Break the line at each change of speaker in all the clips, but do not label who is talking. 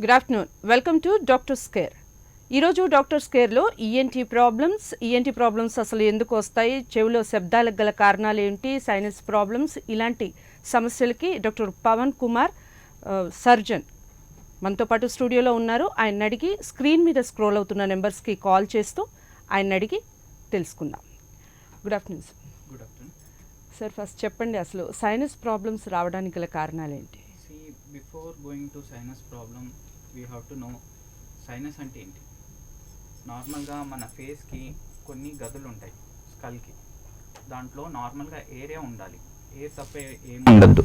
Good afternoon. Welcome to doctors care. ఈరోజు doctors కేర్లో ENT problems అసలు ఎందుకు వస్తాయి, చెవిలో శబ్దాలకు గల కారణాలు ఏంటి, సైనస్ ప్రాబ్లమ్స్, ఇలాంటి సమస్యలకి డాక్టర్ పవన్ కుమార్ సర్జన్ మనతో పాటు స్టూడియోలో ఉన్నారు. ఆయన అడిగి స్క్రీన్ మీద స్క్రోల్ అవుతున్న నెంబర్స్కి కాల్ చేస్తూ ఆయన అడిగి తెలుసుకుందాం. Good afternoon sir.
Good afternoon
sir, first చెప్పండి, అసలు సైనస్ ప్రాబ్లమ్స్ రావడానికి గల కారణాలు ఏంటి?
Before going to sinus problem we have to know sinus అంటే ఏంటి. నార్మల్గా మన ఫేస్కి కొన్ని గదులు ఉంటాయి స్కల్కి, దాంట్లో నార్మల్గా ఏరియా ఉండాలి, ఎయిర్ తప్ప ఏమి ఉండద్దు.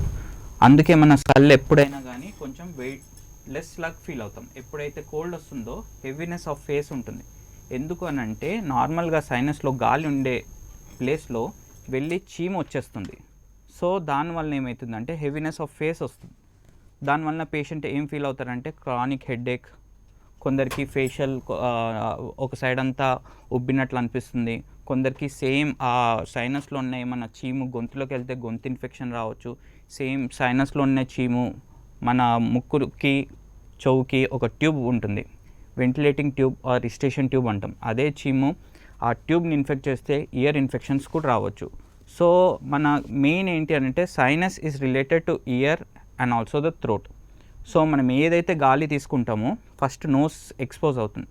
అందుకే మన స్కల్ ఎప్పుడైనా కానీ కొంచెం వెయిట్ లెస్ లాగా ఫీల్ అవుతాం. ఎప్పుడైతే కోల్డ్ వస్తుందో హెవీనెస్ ఆఫ్ ఫేస్ ఉంటుంది. ఎందుకు అని అంటే నార్మల్గా సైనస్లో గాలి ఉండే ప్లేస్లో వెళ్ళి చీమ వచ్చేస్తుంది. సో దానివల్ల ఏమవుతుందంటే హెవీనెస్ ఆఫ్ ఫేస్ వస్తుంది. దానివల్ల పేషెంట్ ఏం ఫీల్ అవుతారంటే క్రానిక్ హెడేక్, కొందరికి ఫేషియల్ ఒక సైడ్ అంతా ఉబ్బినట్లు అనిపిస్తుంది, కొందరికి సేమ్ ఆ సైనస్లో ఉన్న ఏమన్నా చీము గొంతులోకి వెళ్తే గొంతు ఇన్ఫెక్షన్ రావచ్చు. సేమ్ సైనస్లో ఉన్న చీము మన ముక్కుకి చెవుకి ఒక ట్యూబ్ ఉంటుంది, వెంటిలేటింగ్ ట్యూబ్ ఆర్ రిస్టేషన్ ట్యూబ్ అంటాం. అదే చీము ఆ ట్యూబ్ని ఇన్ఫెక్ట్ చేస్తే ఇయర్ ఇన్ఫెక్షన్స్ కూడా రావచ్చు. సో మన మెయిన్ ఏంటి అంటే sinus is related to year and also the throat. So మనం ఏదైతే గాలి తీసుకుంటామో ఫస్ట్ నోస్ ఎక్స్పోజ్ అవుతుంది.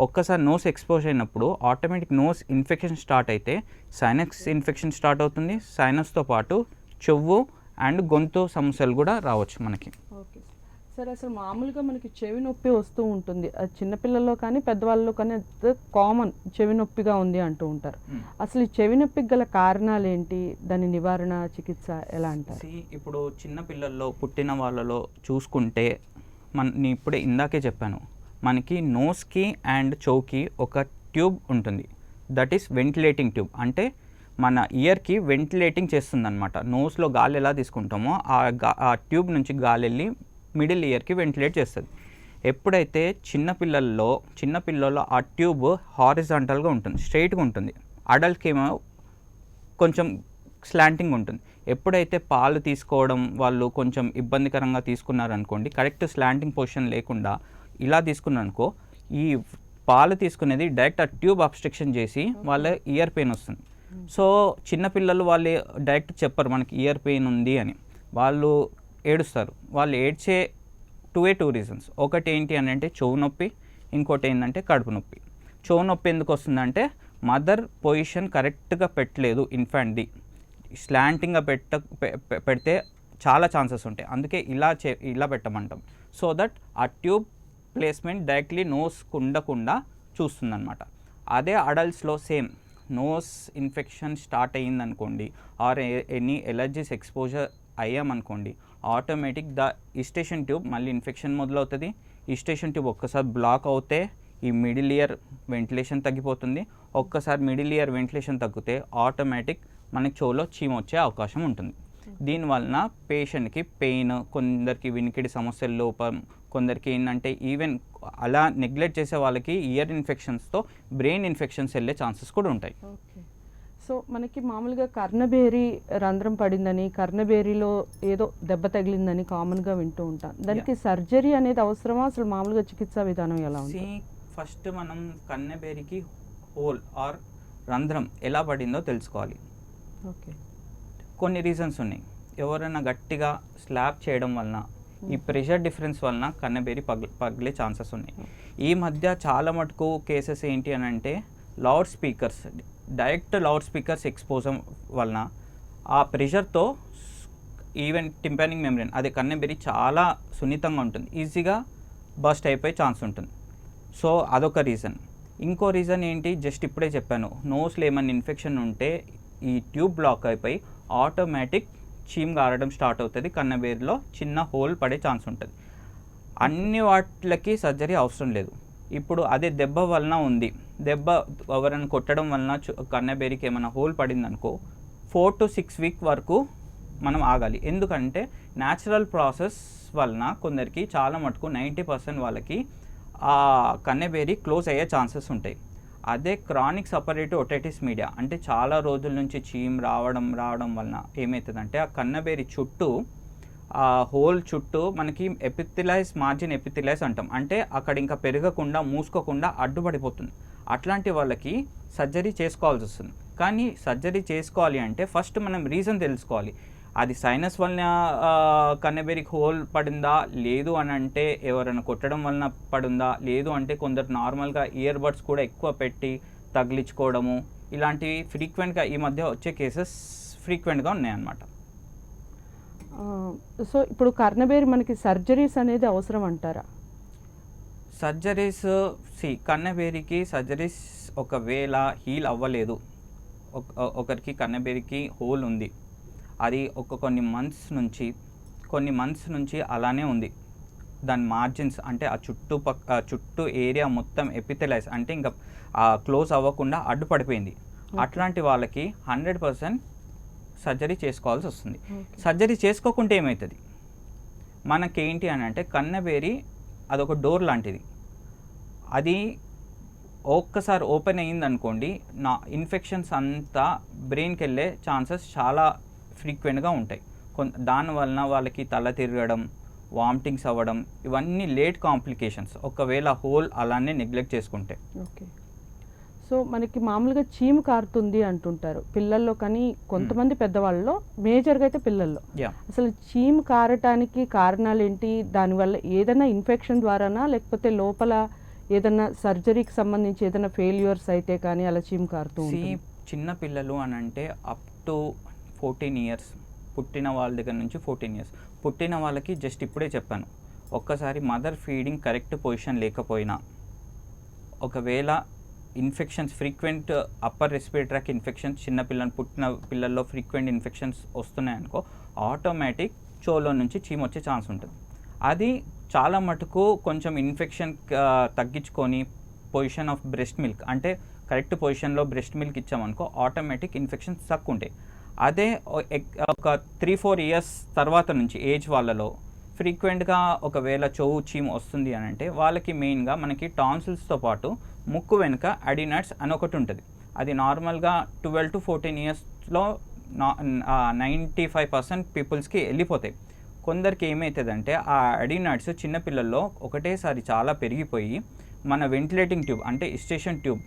ఒక్కసారి నోస్ ఎక్స్పోజ్ అయినప్పుడు ఆటోమేటిక్ నోస్ ఇన్ఫెక్షన్ స్టార్ట్ అయితే సైనస్ ఇన్ఫెక్షన్ స్టార్ట్ అవుతుంది. సైనస్తో పాటు చెవు అండ్ గొంతు సమస్యలు కూడా రావచ్చు మనకి.
ఓకే సార్, అసలు మామూలుగా మనకి చెవి నొప్పి వస్తూ ఉంటుంది, అది చిన్నపిల్లల్లో కానీ పెద్దవాళ్ళలో కానీ కామన్ చెవి నొప్పిగా ఉంది అంటూ ఉంటారు. అసలు ఈ చెవి నొప్పికి గల కారణాలు ఏంటి, దాని నివారణ చికిత్స ఎలా అంటారు?
ఇప్పుడు చిన్న పిల్లల్లో పుట్టిన వాళ్ళలో చూసుకుంటే నేను ఇప్పుడే ఇందాకే చెప్పాను, మనకి నోస్కి అండ్ చెవుకి ఒక ట్యూబ్ ఉంటుంది, దట్ ఈస్ వెంటిలేటింగ్ ట్యూబ్. అంటే మన ఇయర్కి వెంటిలేటింగ్ చేస్తుంది అనమాట. నోస్లో గాలి ఎలా తీసుకుంటామో ఆ ట్యూబ్ నుంచి గాలి వెళ్ళి మిడిల్ ఇయర్కి వెంటిలేట్ చేస్తుంది. ఎప్పుడైతే చిన్నపిల్లల్లో ఆ ట్యూబ్ హారిజాంటల్గా ఉంటుంది, స్ట్రైట్గా ఉంటుంది. అడల్ట్కి ఏమో కొంచెం స్లాంటింగ్ ఉంటుంది. ఎప్పుడైతే పాలు తీసుకోవడం వాళ్ళు కొంచెం ఇబ్బందికరంగా తీసుకున్నారనుకోండి, కరెక్ట్ స్లాంటింగ్ పొజిషన్ లేకుండా ఇలా తీసుకున్నారనుకో, ఈ పాలు తీసుకునేది డైరెక్ట్ ఆ ట్యూబ్ అబ్స్ట్రక్షన్ చేసి వాళ్ళ ఇయర్ పెయిన్ వస్తుంది. సో చిన్నపిల్లలు వాళ్ళు డైరెక్ట్ చెప్పరు మనకి ఇయర్ పెయిన్ ఉంది అని, వాళ్ళు ఏడుస్తారు. వాళ్ళు ఏడ్చే టూ రీజన్స్. ఒకటి ఏంటి అని అంటే చెవు నొప్పి, ఇంకోటి ఏంటంటే కడుపు నొప్పి. చెవు నొప్పి ఎందుకు వస్తుందంటే మదర్ పొజిషన్ కరెక్ట్గా పెట్టలేదు ఇన్ఫాంట్ది, స్లాంటింగ్గా పెడితే చాలా ఛాన్సెస్ ఉంటాయి. అందుకే ఇలా పెట్టమంటాం, సో దట్ ఆ ట్యూబ్ ప్లేస్మెంట్ డైరెక్ట్లీ నోస్కి ఉండకుండా చూస్తుందన్నమాట. అదే అడల్ట్స్లో సేమ్ నోస్ ఇన్ఫెక్షన్ స్టార్ట్ అయ్యిందనుకోండి, ఆర్ ఎనీ ఎలర్జీస్ ఎక్స్పోజర్ అయ్యామనుకోండి, ఆటోమేటిక్ ద ఈస్టేషన్ ట్యూబ్ మళ్ళీ ఇన్ఫెక్షన్ మొదలవుతుంది. ఈస్టేషన్ ట్యూబ్ ఒక్కసారి బ్లాక్ అవుతే ఈ మిడిల్ ఇయర్ వెంటిలేషన్ తగ్గిపోతుంది. ఒక్కసారి మిడిల్ ఇయర్ వెంటిలేషన్ తగ్గితే ఆటోమేటిక్ మనకి చెవులో చీమ వచ్చే అవకాశం ఉంటుంది. దీనివలన పేషెంట్కి పెయిన్, కొందరికి వినికిడి సమస్యల లోపం, కొందరికి ఏంటంటే ఈవెన్ అలా నెగ్లెక్ట్ చేసే వాళ్ళకి ఇయర్ ఇన్ఫెక్షన్స్తో బ్రెయిన్ ఇన్ఫెక్షన్స్ వెళ్ళే ఛాన్సెస్ కూడా ఉంటాయి.
ఓకే, సో మనకి మామూలుగా కర్ణబేరి రంధ్రం పడిందని, కర్ణబేరిలో ఏదో దెబ్బ తగిలిందని కామన్గా వింటూ ఉంటాం. దానికి సర్జరీ అనేది అవసరమా? అసలు మామూలుగా చికిత్సా విధానం ఎలా ఉంది?
ఫస్ట్ మనం కర్ణబేరికి హోల్ ఆర్ రంధ్రం ఎలా పడిందో తెలుసుకోవాలి.
ఓకే,
కొన్ని రీజన్స్ ఉన్నాయి. ఎవరైనా గట్టిగా స్లాబ్ చేయడం వలన, ఈ ప్రెషర్ డిఫరెన్స్ వలన కర్ణబేరి పగిలే ఛాన్సెస్ ఉన్నాయి. ఈ మధ్య చాలా మటుకు కేసెస్ ఏంటి అని అంటే loud speakers, direct loud speakers exposure వలన ఆ ప్రెషర్తో ఈవెన్ టింపానిక్ మెమ్బ్రేన్, అదే కర్ణబేరి చాలా సున్నితంగా ఉంటుంది, ఈజీగా బస్ట్ అయిపోయే ఛాన్స్ ఉంటుంది. సో అదొక రీజన్. ఇంకో రీజన్ ఏంటి, జస్ట్ ఇప్పుడే చెప్పాను, నోస్లో ఏమైనా ఇన్ఫెక్షన్ ఉంటే ఈ ట్యూబ్ బ్లాక్ అయిపోయి ఆటోమేటిక్ చీమ్ గారడం స్టార్ట్ అవుతుంది, కర్ణబేరిలో చిన్న హోల్ పడే ఛాన్స్ ఉంటుంది. అన్ని వాటికి సర్జరీ అవసరం లేదు. ఇప్పుడు అదే దెబ్బ వలన ఉంది, దెబ్బ ఎవరైనా కొట్టడం వలన కర్ణబేరికి ఏమైనా హోల్ పడిందనుకో 4 to 6 weeks వరకు మనం ఆగాలి. ఎందుకంటే న్యాచురల్ ప్రాసెస్ వలన కొందరికి చాలా మటుకు 90% వాళ్ళకి ఆ కర్ణబేరి క్లోజ్ అయ్యే ఛాన్సెస్ ఉంటాయి. అదే క్రానిక్ సపరేటివ్ ఓటైటిస్ మీడియా అంటే చాలా రోజుల నుంచి చీమ్ రావడం వలన ఏమవుతుందంటే ఆ కర్ణబేరి చుట్టూ ఆ హోల్ చుట్టూ మనకి ఎపిథెలైజ్, మార్జిన్ ఎపిథెలైజ్ అంటాం. అంటే అక్కడ ఇంకా పెరగకుండా, మూసుకోకుండా అడ్డుపడిపోతుంది. అట్లాంటి వాళ్ళకి సర్జరీ చేసుకోవాల్సి వస్తుంది. కానీ సర్జరీ చేసుకోవాలి అంటే ఫస్ట్ మనం రీజన్ తెలుసుకోవాలి. అది సైనస్ వలన కన్నెబెరికి హోల్ పడిందా, లేదు అని అంటే ఎవరైనా కొట్టడం వలన పడిందా, లేదు అంటే కొందరు నార్మల్గా ఇయర్ బడ్స్ కూడా ఎక్కువ పెట్టి తగిలించుకోవడము, ఇలాంటివి ఫ్రీక్వెంట్గా ఈ మధ్య వచ్చే కేసెస్ ఫ్రీక్వెంట్గా ఉన్నాయన్నమాట.
సో ఇప్పుడు కర్ణబేరి మనకి సర్జరీస్ అనేది అవసరం అంటారా?
సర్జరీస్ కన్నెబేరికి సర్జరీస్ ఒకవేళ హీల్ అవ్వలేదు, ఒకరికి కన్నెబేరికి హోల్ ఉంది, అది కొన్ని మంత్స్ నుంచి అలానే ఉంది, దాని మార్జిన్స్ అంటే ఆ చుట్టూ ఏరియా మొత్తం ఎపిథెలైజ్ అంటే ఇంకా క్లోజ్ అవ్వకుండా అడ్డుపడిపోయింది. అట్లాంటి వాళ్ళకి 100% సర్జరీ చేసుకోవాల్సి వస్తుంది. సర్జరీ చేసుకోకుంటే ఏమవుతుంది, మనకేంటి అని అంటే కన్నెబేరి అదొక డోర్ లాంటిది. అది ఒక్కసారి ఓపెన్ అయ్యింది అనుకోండి, ఇన్ఫెక్షన్స్ అంతా బ్రెయిన్కి వెళ్ళే ఛాన్సెస్ చాలా ఫ్రీక్వెంట్గా ఉంటాయి. దానివలన వాళ్ళకి తల తిరగడం, వామిటింగ్స్ అవ్వడం, ఇవన్నీ లేట్ కాంప్లికేషన్స్ ఒకవేళ హోల్ అలానే నెగ్లెక్ట్ చేసుకుంటే.
ఓకే. సో మనకి మామూలుగా చీము కారుతుంది అంటుంటారు పిల్లల్లో, కానీ కొంతమంది పెద్దవాళ్ళలో, మేజర్గా అయితే పిల్లల్లో. అసలు చీము కారటానికి కారణాలు ఏంటి? దానివల్ల ఏదైనా ఇన్ఫెక్షన్ ద్వారానా, లేకపోతే లోపల ఏదైనా సర్జరీకి సంబంధించి ఏదైనా ఫెయిల్యూర్స్ అయితే కానీ అలా చీము కారుతూ ఉంటుంది?
చిన్న పిల్లలు అని అంటే అప్ టు 14 ఇయర్స్, పుట్టిన వాళ్ళ దగ్గర నుంచి 14 ఇయర్స్, పుట్టిన వాళ్ళకి జస్ట్ ఇప్పుడే చెప్పాను, ఒక్కసారి మదర్ ఫీడింగ్ కరెక్ట్ పొజిషన్ లేకపోయినా, ఒకవేళ infections frequent upper respiratory tract infections పుట్టిన పిల్లల్లో ఫ్రీక్వెంట్ ఇన్ఫెక్షన్స్ వస్తున్నాయనుకో, ఆటోమేటిక్ చెవులో నుంచి చీమ వచ్చే ఛాన్స్ ఉంటుంది. అది చాలా మటుకు కొంచెం ఇన్ఫెక్షన్ తగ్గించుకొని పొజిషన్ ఆఫ్ బ్రెస్ట్ మిల్క్ అంటే కరెక్ట్ పొజిషన్లో బ్రెస్ట్ మిల్క్ ఇచ్చామనుకో ఆటోమేటిక్ ఇన్ఫెక్షన్స్ తక్కువ ఉంటాయి. అదే ఒక 3-4 ఇయర్స్ తర్వాత నుంచి ఏజ్ వాళ్ళలో ఫ్రీక్వెంట్గా ఒకవేళ చెవు చీమ వస్తుంది అని అంటే వాళ్ళకి మెయిన్గా మనకి టాన్సిల్స్తో పాటు ముక్కు వెనుక అడినాయిడ్స్ అని ఒకటి ఉంటుంది. అది నార్మల్గా 12 to 14 ఇయర్స్లో 95% పీపుల్స్కి వెళ్ళిపోతాయి. కొందరికి ఏమవుతుందంటే ఆ అడినాయిడ్స్ చిన్నపిల్లల్లో ఒకటేసారి చాలా పెరిగిపోయి మన వెంటిలేటింగ్ ట్యూబ్ అంటే ఇస్టేషన్ ట్యూబ్,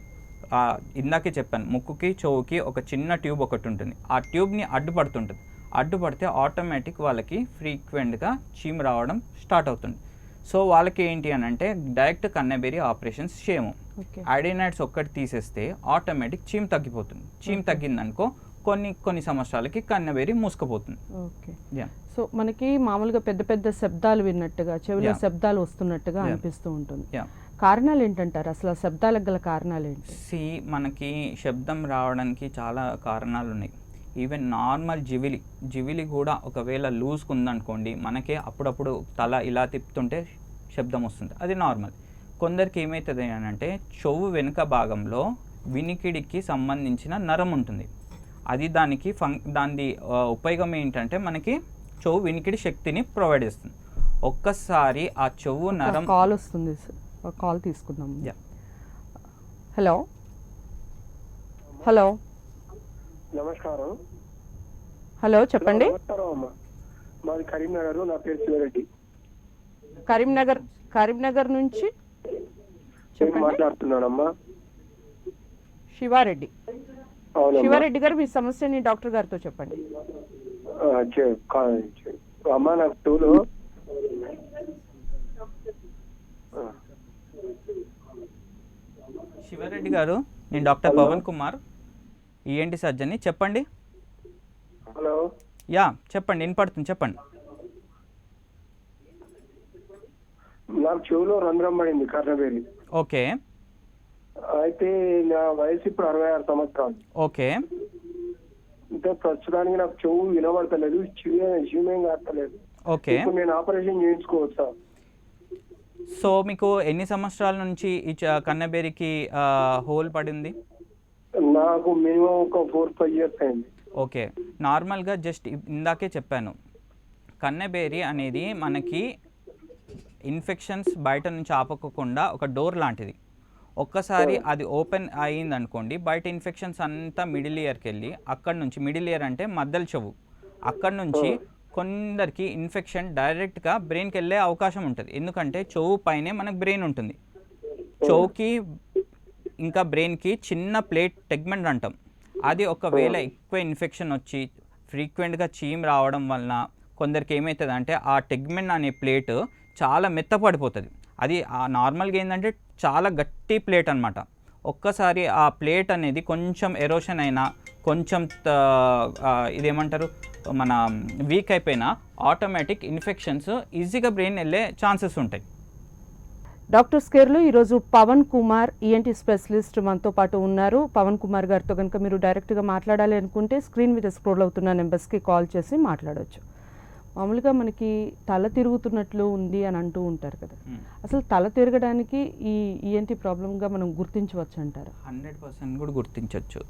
ఇందాకే చెప్పాను ముక్కుకి చెవుకి ఒక చిన్న ట్యూబ్ ఒకటి ఉంటుంది, ఆ ట్యూబ్ని అడ్డుపడితే ఆటోమేటిక్ వాళ్ళకి ఫ్రీక్వెంట్గా చీమ రావడం స్టార్ట్ అవుతుంది. సో వాళ్ళకి ఏంటి అని అంటే డైరెక్ట్ కన్నెబేరి ఆపరేషన్స్ చేయము. అడినాయిడ్స్ ఒక్కటి తీసేస్తే ఆటోమేటిక్ చీమ తగ్గిపోతుంది. చీమ తగ్గిందనుకో కొన్ని సంవత్సరాలకి కన్నెబేరి మూసుకుపోతుంది.
ఓకే. సో మనకి మామూలుగా పెద్ద పెద్ద శబ్దాలు విన్నట్టుగా, చెవిలో శబ్దాలు వస్తున్నట్టుగా అనిపిస్తూ ఉంటుంది. కారణాలు ఏంటంటారు? అసలు ఆ శబ్దాలకు గల కారణాలు ఏంటి?
మనకి శబ్దం రావడానికి చాలా కారణాలు ఉన్నాయి. ఈవెన్ నార్మల్ జివిలి కూడా ఒకవేళ లూజ్గా ఉందనుకోండి, మనకే అప్పుడప్పుడు తల ఇలా తిప్పుతుంటే శబ్దం వస్తుంది, అది నార్మల్. కొందరికి ఏమవుతుంది అని అంటే చెవు వెనుక భాగంలో వినికిడికి సంబంధించిన నరం ఉంటుంది. అది దాని ఉపయోగం ఏంటంటే మనకి చెవు వినికిడి శక్తిని ప్రొవైడ్ చేస్తుంది. ఒక్కసారి ఆ చెవు నరం
కాల్ వస్తుంది, కాల్ తీసుకుందాం. హలో హలో
నమస్కారం.
హలో చెప్పండి.
నమస్కారం అమ్మా, మాది కరీంనగర్, నా పేరు శివారెడ్డి.
కరీంనగర్ నుంచి
మాట్లాడుతున్నానమ్మా.
శివారెడ్డి గారు, మీ సమస్యని డాక్టర్ గారితో చెప్పండి.
అమ్మా నాకు టూలో
శివారెడ్డి గారు, నేను doctor Pawan Kumar, ENT surgeon, చెప్పండి.
హలో.
చెప్పండి, వినపడుతుంది, చెప్పండి.
నాకు చెవులో రంధ్రం పడింది, కర్ణబేరి.
ఓకే.
అయితే నా వయసు ఇప్పుడు 66 సంవత్సరాలు.
ఓకే.
అంటే ప్రస్తుతానికి నాకు చెవు వినబడతలేదు, శివేం కాస్తలేదు.
ఓకే.
ఇప్పుడు నేను ఆపరేషన్ చేయించుకోవచ్చా?
సో మీకు ఎన్ని సంవత్సరాల నుంచి ఈ కన్నెబేరికి హోల్ పడింది?
నాకు మినిమం ఒక 4-5 ఇయర్స్ అయింది.
ఓకే. నార్మల్గా జస్ట్ ఇందాకే చెప్పాను, కన్నెబేరి అనేది మనకి ఇన్ఫెక్షన్స్ బయట నుంచి ఆపకుండా ఒక డోర్ లాంటిది. ఒక్కసారి అది ఓపెన్ అయ్యింది అనుకోండి, బయట ఇన్ఫెక్షన్స్ అంతా మిడిల్ ఇయర్కి వెళ్ళి అక్కడ నుంచి, మిడిల్ ఇయర్ అంటే మధ్యల చెవు, అక్కడ నుంచి కొందరికి ఇన్ఫెక్షన్ డైరెక్ట్గా బ్రెయిన్కి వెళ్ళే అవకాశం ఉంటుంది. ఎందుకంటే చెవు పైనే మనకు బ్రెయిన్ ఉంటుంది. చెవుకి ఇంకా బ్రెయిన్కి చిన్న ప్లేట్ టెగ్మెంట్ అంటాం. అది ఒకవేళ ఎక్కువ ఇన్ఫెక్షన్ వచ్చి ఫ్రీక్వెంట్గా చీమ్ రావడం వలన కొందరికి ఏమవుతుంది అంటే ఆ టెగ్మెంట్ అనే ప్లేట్ చాలా మెత్తపడిపోతుంది. అది నార్మల్గా ఏంటంటే చాలా గట్టి ప్లేట్ అనమాట. ఒక్కసారి ఆ ప్లేట్ అనేది కొంచెం ఎరోషన్ అయినా కొంచెం ఇదేమంటారు మన వీక్ అయిపోయినా ఆటోమేటిక్ ఇన్ఫెక్షన్స్ ఈజీగా బ్రెయిన్ వెళ్ళే ఛాన్సెస్ ఉంటాయి.
డాక్టర్ స్కేర్లో ఈరోజు పవన్ కుమార్ ఈఎన్టీ స్పెషలిస్ట్ మనతో పాటు ఉన్నారు. పవన్ కుమార్ గారితో కనుక మీరు డైరెక్ట్గా మాట్లాడాలి అనుకుంటే స్క్రీన్ మీద స్క్రోల్ అవుతున్న నెంబర్స్కి కాల్ చేసి మాట్లాడవచ్చు. మామూలుగా మనకి తల తిరుగుతున్నట్లు ఉంది అని అంటూ ఉంటారు కదా, అసలు తల తిరగడానికి ఈ ఈఎన్టీ ప్రాబ్లంగా మనం గుర్తించవచ్చు అంటారు?
100% కూడా గుర్తించవచ్చు.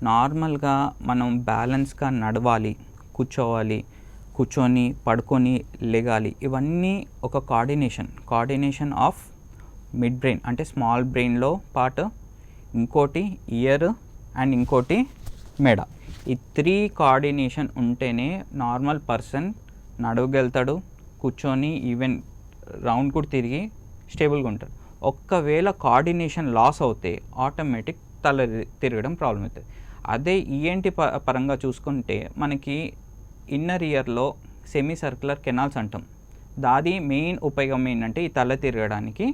నార్మల్గా మనం బ్యాలెన్స్గా నడవాలి, కూర్చొని పడుకొని లెగాలి. ఇవన్నీ ఒక కోఆర్డినేషన్ ఆఫ్ మిడ్ బ్రెయిన్ అంటే స్మాల్ బ్రెయిన్లో పార్ట్, ఇంకోటి ఇయర్ అండ్ ఇంకోటి మెడ. ఈ 3 కోఆర్డినేషన్ ఉంటేనే నార్మల్ పర్సన్ నడవగలుగుతాడు, కూర్చొని ఈవెన్ రౌండ్ కూడా తిరిగి స్టేబుల్గా ఉంటాడు. ఒక్కవేళ కోఆర్డినేషన్ లాస్ అవుతే ఆటోమేటిక్ తల తిరగడం ప్రాబ్లం అవుతుంది. అదే ఈఎన్టీ పరంగా చూసుకుంటే మనకి ఇన్నర్ ఇయర్లో సెమీ సర్క్యులర్ కెనాల్స్ అంటాం. దాది మెయిన్ ఉపయోగం ఏంటంటే ఈ తల తిరగడానికి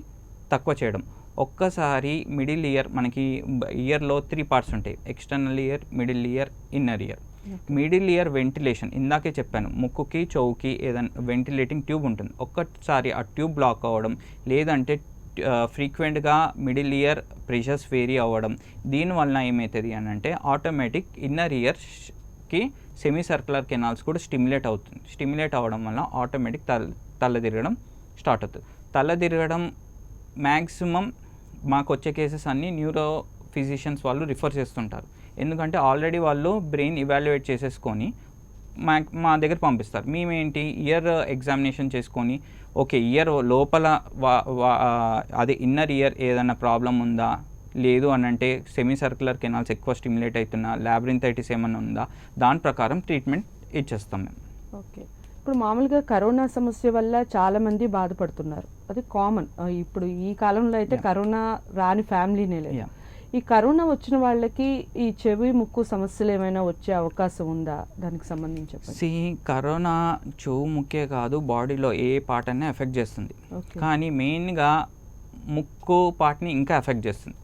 తక్కువ చేయడం. ఒక్కసారి మిడిల్ ఇయర్, మనకి ఇయర్లో 3 పార్ట్స్ ఉంటాయి, external ear, middle ear, inner ear. Middle ear ventilation ఇందాకే చెప్పాను, ముక్కుకి చెవుకి ఏదైనా వెంటిలేటింగ్ ట్యూబ్ ఉంటుంది. ఒక్కసారి ఆ ట్యూబ్ బ్లాక్ అవ్వడం, లేదంటే ఫ్రీక్వెంట్గా మిడిల్ ఇయర్ ప్రెషర్స్ వేరీ అవ్వడం, దీనివల్ల ఏమవుతుంది అని అంటే ఆటోమేటిక్ ఇన్నర్ ఇయర్కి సెమీ సర్క్యులర్ కెనాల్స్ కూడా స్టిమ్యులేట్ అవ్వడం వల్ల ఆటోమేటిక్ తల తిరగడం స్టార్ట్ అవుతుంది. తల తిరగడం మ్యాక్సిమం మాకు వచ్చే కేసెస్ అన్నీ న్యూరో ఫిజిషియన్స్ వాళ్ళు రిఫర్ చేస్తుంటారు. ఎందుకంటే ఆల్రెడీ వాళ్ళు బ్రెయిన్ ఇవాల్యుయేట్ చేసేసుకొని మా దగ్గర పంపిస్తారు. మేమేంటి ఇయర్ ఎగ్జామినేషన్ చేసుకొని ఓకే ఇయర్ లోపల అదే ఇన్నర్ ఇయర్ ఏదైనా ప్రాబ్లం ఉందా, లేదు అని అంటే సెమీ సర్క్యులర్ కెనాల్స్ ఎక్కువ స్టిమ్యులేట్ అవుతున్నా, ల్యాబ్రింథైటిస్ ఏమైనా ఉందా, దాని ప్రకారం ట్రీట్మెంట్ ఇచ్చేస్తాం మేము.
ఓకే, ఇప్పుడు మామూలుగా కరోనా సమస్య వల్ల చాలామంది బాధపడుతున్నారు, అది కామన్. ఇప్పుడు ఈ కాలంలో అయితే కరోనా రాని ఫ్యామిలీనే లేదు. ఈ కరోనా వచ్చిన వాళ్ళకి ఈ చెవి ముక్కు సమస్యలు ఏమైనా వచ్చే అవకాశం ఉందా? దానికి సంబంధించి
కరోనా చెవు ముక్కే కాదు, బాడీలో ఏ పార్ట్ అయినా ఎఫెక్ట్ చేస్తుంది. కానీ మెయిన్గా ముక్కు పార్ట్ని ఇంకా ఎఫెక్ట్ చేస్తుంది.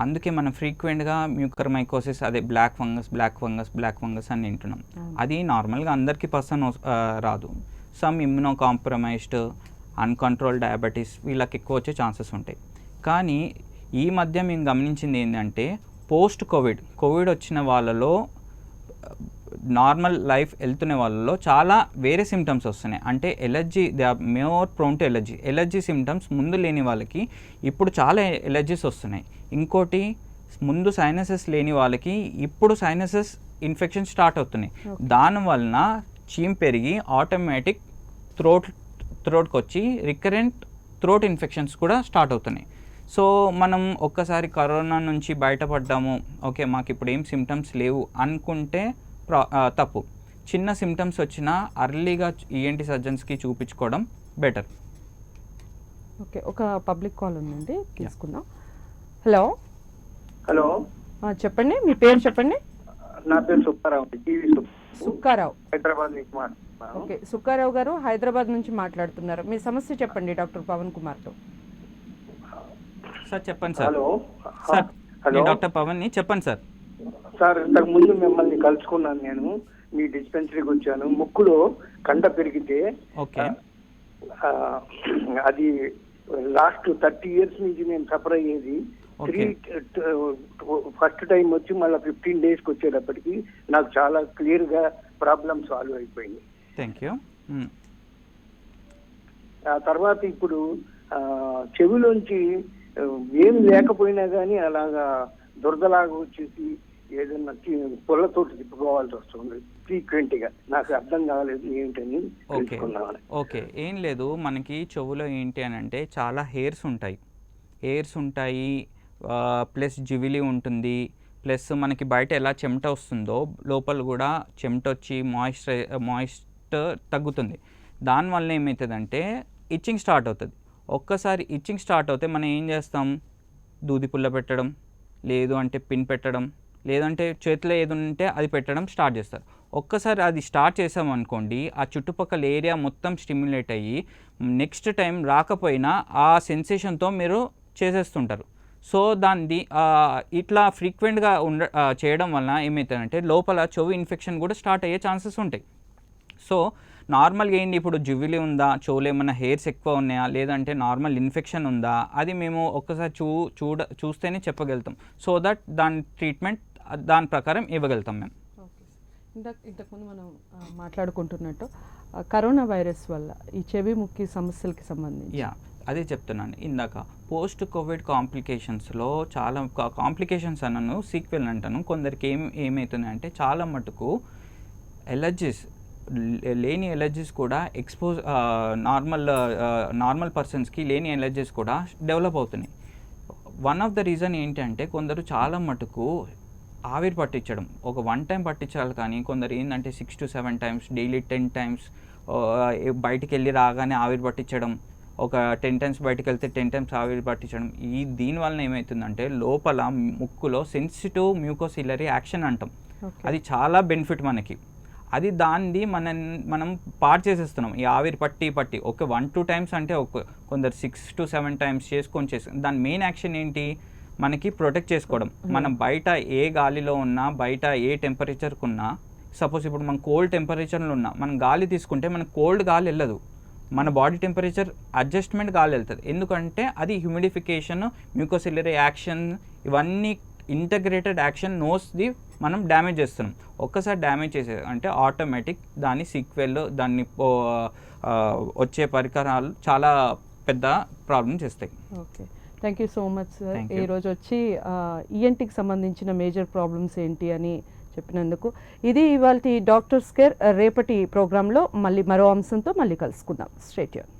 అందుకే మనం ఫ్రీక్వెంట్గా మ్యూకర్మైకోసిస్, అదే బ్లాక్ ఫంగస్ అని వింటున్నాం. అది నార్మల్గా అందరికీ రాదు. Some immunocompromised, uncontrolled diabetes వీళ్ళకి ఎక్కువ వచ్చే ఛాన్సెస్ ఉంటాయి. కానీ ఈ మధ్య మేము గమనించింది ఏంటంటే పోస్ట్ కోవిడ్ వచ్చిన వాళ్ళలో, నార్మల్ లైఫ్ వెళ్తున్న వాళ్ళలో చాలా వేరే సిమ్టమ్స్ వస్తున్నాయి. అంటే allergy, they are more prone to allergy symptoms ముందు లేని వాళ్ళకి ఇప్పుడు చాలా ఎలర్జీస్ వస్తున్నాయి. ఇంకోటి ముందు సైనసెస్ లేని వాళ్ళకి ఇప్పుడు సైనసెస్ ఇన్ఫెక్షన్ స్టార్ట్ అవుతున్నాయి. దానివలన చీమ్ పెరిగి ఆటోమేటిక్ థ్రోట్కి వచ్చి రికరెంట్ థ్రోట్ ఇన్ఫెక్షన్స్ కూడా స్టార్ట్ అవుతున్నాయి. సో మనం ఒక్కసారి కరోనా నుంచి బయటపడ్డాము, ఓకే మాకు ఇప్పుడు ఏం సిమ్టమ్స్ లేవు అనుకుంటే తప్పు. చిన్న సిమ్టమ్స్ వచ్చినా అర్లీగా ఈఎన్టీ సర్జన్స్కి చూపించుకోవడం బెటర్.
ఓకే, ఒక పబ్లిక్ కాల్ ఉందండి, తీసుకుందాం. హలో చెప్పండి, మీ పేరు చెప్పండి.
నా పేరు
సుక్కారావు,
హైదరాబాద్ నుంచి.
ఓకే, సుక్కారావు గారు హైదరాబాద్ నుంచి మాట్లాడుతున్నారు. మీ సమస్య చెప్పండి డాక్టర్ పవన్ కుమార్తో.
సార్ చెప్పండి సార్. హలో డాక్టర్ పవన్ చెప్పండి సార్.
సార్ ఇంతకు ముందు మిమ్మల్ని కలుసుకున్నాను, నేను మీ డిస్పెన్సరీకి వచ్చాను. ముక్కులో కండ పెరిగితే అది లాస్ట్ 30 years నుంచి నేను సఫర్ అయ్యేది. ఫస్ట్ టైం వచ్చి మళ్ళీ 15 daysకి వచ్చేటప్పటికి నాకు చాలా క్లియర్ గా ప్రాబ్లం సాల్వ్ అయిపోయింది.
Thank you.
ఆ తర్వాత ఇప్పుడు చెవిలోంచి ఏం లేకపోయినా కానీ అలాగా దురదలాగా వచ్చేసి ఏదైనా పొల్లతోటి తిప్పుకోవాల్సి వస్తుంది ఫ్రీక్వెంట్ గా. నాకు అర్థం కాలేదు ఏంటని తెలుసుకున్నాను.
ఓకే, ఏం లేదు, మనకి చెవులో ఏంటి అని అంటే చాలా హెయిర్స్ ఉంటాయి, ప్లస్ జివిలి ఉంటుంది, ప్లస్ మనకి బయట ఎలా చెమట వస్తుందో లోపల కూడా చెమట వచ్చి ఎఫెక్ట్ తగ్గుతుంది. దానివల్ల ఏమవుతుందంటే ఇచ్చింగ్ స్టార్ట్ అవుతుంది. ఒక్కసారి ఇచ్చింగ్ స్టార్ట్ అవుతే మనం ఏం చేస్తాం, దూది పుల్ల పెట్టడం, లేదు అంటే పిన్ పెట్టడం, లేదంటే చేతిలో ఏది ఉంటే అది పెట్టడం స్టార్ట్ చేస్తారు. ఒక్కసారి అది స్టార్ట్ చేసామనుకోండి, ఆ చుట్టుపక్కల ఏరియా మొత్తం స్టిమ్యులేట్ అయ్యి నెక్స్ట్ టైం రాకపోయినా ఆ సెన్సేషన్తో మీరు చేసేస్తుంటారు. సో దాన్ని ఇట్లా ఫ్రీక్వెంట్గా చేయడం వలన ఏమవుతుందంటే లోపల చెవి ఇన్ఫెక్షన్ కూడా స్టార్ట్ అయ్యే ఛాన్సెస్ ఉంటాయి. సో నార్మల్గా ఏంటి, ఇప్పుడు జువిలి ఉందా, చెవులు ఏమన్నా హెయిర్స్ ఎక్కువ ఉన్నాయా, లేదంటే నార్మల్ ఇన్ఫెక్షన్ ఉందా, అది మేము ఒక్కసారి చూస్తేనే చెప్పగలుగుతాం. సో దట్ దాని ట్రీట్మెంట్ దాని ప్రకారం ఇవ్వగలుగుతాం మేము.
ఇంతకుముందు మనం మాట్లాడుకుంటున్నట్టు కరోనా వైరస్ వల్ల ఈ చెవి ముక్కి సమస్యలకి సంబంధించి
అదే చెప్తున్నాను ఇందాక, పోస్ట్ కోవిడ్ కాంప్లికేషన్స్లో చాలా కాంప్లికేషన్స్ అన్నాను, సీక్వెల్ అంటాను. కొందరికి ఏమవుతుంది అంటే చాలా మటుకు ఎలర్జీస్, లేని ఎలర్జీస్ కూడా నార్మల్ పర్సన్స్కి లేని ఎలర్జీస్ కూడా డెవలప్ అవుతున్నాయి. వన్ ఆఫ్ ద రీజన్ ఏంటంటే కొందరు చాలా మటుకు ఆవిరి పట్టించడం, ఒక 1 టైం పట్టించాలి, కానీ కొందరు ఏంటంటే 6 to 7 times, డైలీ 10 times బయటికి వెళ్ళి రాగానే ఆవిరి పట్టించడం, ఒక 10 times బయటికి వెళ్తే 10 times ఆవిరి పట్టించడం. దీనివల్ల ఏమవుతుందంటే లోపల ముక్కులో సెన్సిటివ్ మ్యూకోసిలరీ యాక్షన్ అంటాం, అది చాలా బెనిఫిట్ మనకి. అది దాన్ని మనం పాడు చేసేస్తున్నాం ఈ ఆవిరి పట్టి ఒక 1 2 times అంటే కొందరు 6 to 7 times చేసుకొని దాని మెయిన్ యాక్షన్ ఏంటి, మనకి ప్రొటెక్ట్ చేసుకోవడం. మనం బయట ఏ గాలిలో ఉన్నా, బయట ఏ టెంపరేచర్కి ఉన్నా, సపోజ్ ఇప్పుడు మనం కోల్డ్ టెంపరేచర్లో ఉన్నా మనం గాలి తీసుకుంటే మనకు కోల్డ్ గాలి వెళ్ళదు, మన బాడీ టెంపరేచర్ అడ్జస్ట్మెంట్ గాలి వెళ్తుంది. ఎందుకంటే అది హ్యూమిడిఫికేషన్, మ్యూకోసిలరీ యాక్షన్, ఇవన్నీ ఇంటగ్రేటెడ్ యాక్షన్ నోస్ది మనం డ్యామేజ్ చేస్తున్నాం. ఒక్కసారి డ్యామేజ్ చేసేది అంటే ఆటోమేటిక్ దాని సీక్వెల్, దాన్ని వచ్చే పరికరాలు చాలా పెద్ద ప్రాబ్లం చేస్తాయి.
Okay, thank you so much sir. ఈరోజు వచ్చి ఈఎన్టీకి సంబంధించిన మేజర్ ప్రాబ్లమ్స్ ఏంటి అని చెప్పినందుకు. ఇది ఇవాళ డాక్టర్స్ కేర్. రేపటి ప్రోగ్రాంలో మళ్ళీ మరో అంశంతో మళ్ళీ కలుసుకుందాం. స్ట్రేట్ యూన్.